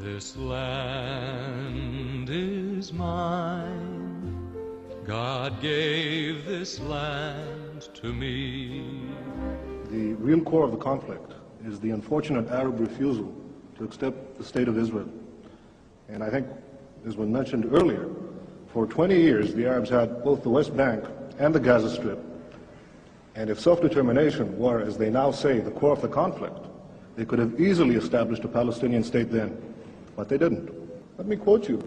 This land is mine. God gave this land to me. The real core of the conflict is the unfortunate Arab refusal to accept the state of Israel. And I think, as was mentioned earlier, for 20 years the Arabs had both the West Bank and the Gaza Strip. And if self-determination were, as they now say, the core of the conflict, they could have easily established a Palestinian state then. But they didn't. Let me quote you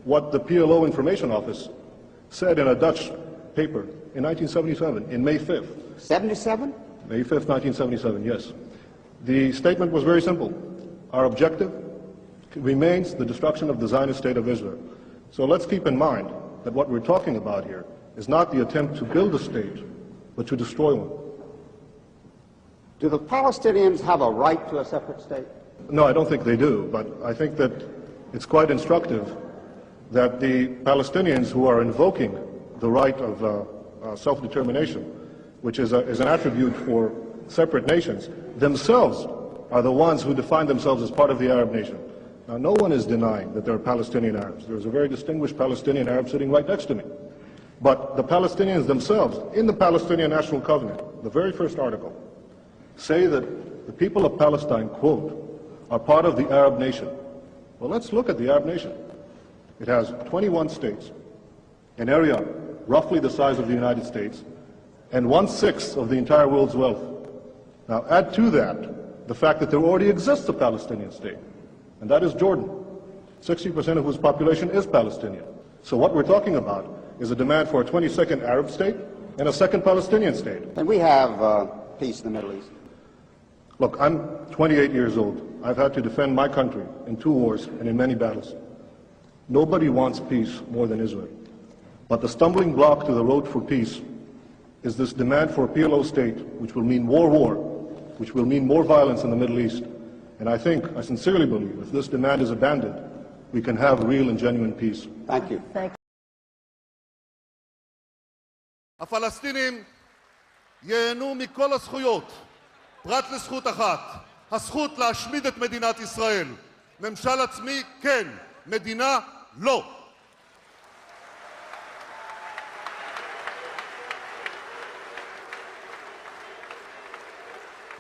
what the PLO Information Office said in a Dutch paper in 1977, in May 5th. 77? May 5th, 1977, yes. The statement was very simple. Our objective remains the destruction of the Zionist state of Israel. So let's keep in mind that what we're talking about here is not the attempt to build a state, but to destroy one. Do the Palestinians have a right to a separate state? No, I don't think they do, but I think that it's quite instructive that the Palestinians who are invoking the right of self-determination, which is an attribute for separate nations, themselves are the ones who define themselves as part of the Arab nation. Now, no one is denying that there are Palestinian Arabs. There's a very distinguished Palestinian Arab sitting right next to me. But the Palestinians themselves, in the Palestinian National Covenant, the very first article, say that the people of Palestine, quote, are part of the Arab nation. Well, let's look at the Arab nation. It has 21 states, an area roughly the size of the United States, and 1/6 of the entire world's wealth. Now, add to that the fact that there already exists a Palestinian state, and that is Jordan, 60% of whose population is Palestinian. So what we're talking about is a demand for a 22nd Arab state and a second Palestinian state. And we have peace in the Middle East. Look, I'm 28 years old. I've had to defend my country in 2 wars and in many battles. Nobody wants peace more than Israel. But the stumbling block to the road for peace is this demand for a PLO state, which will mean more war, which will mean more violence in the Middle East. And I sincerely believe, if this demand is abandoned, we can have real and genuine peace. Thank you. הפלסטינים ייהנו מכל הזכויות, פרט לזכות אחת, הזכות להשמיד את מדינת ישראל. ממשל עצמי, כן, מדינה, לא.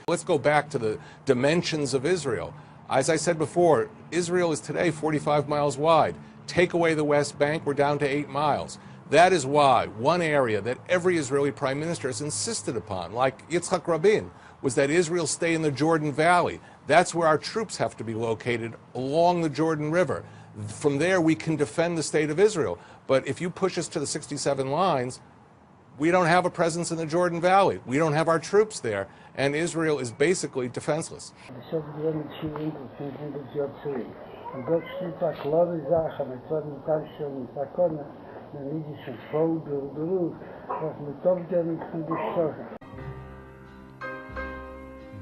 Let's go back to the dimensions of Israel. As I said before, Israel is today 45 miles wide. Take away the West Bank, we're down to 8 miles. That is why one area that every Israeli prime minister has insisted upon, like Yitzhak Rabin, was that Israel stay in the Jordan Valley. That's where our troops have to be located, along the Jordan River. From there, we can defend the state of Israel. But if you push us to the 67 lines, we don't have a presence in the Jordan Valley. We don't have our troops there, and Israel is basically defenseless.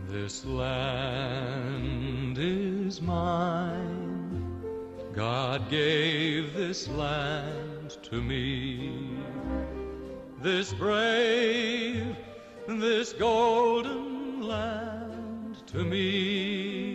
This land is mine. God gave this land to me. This brave, this golden land to me.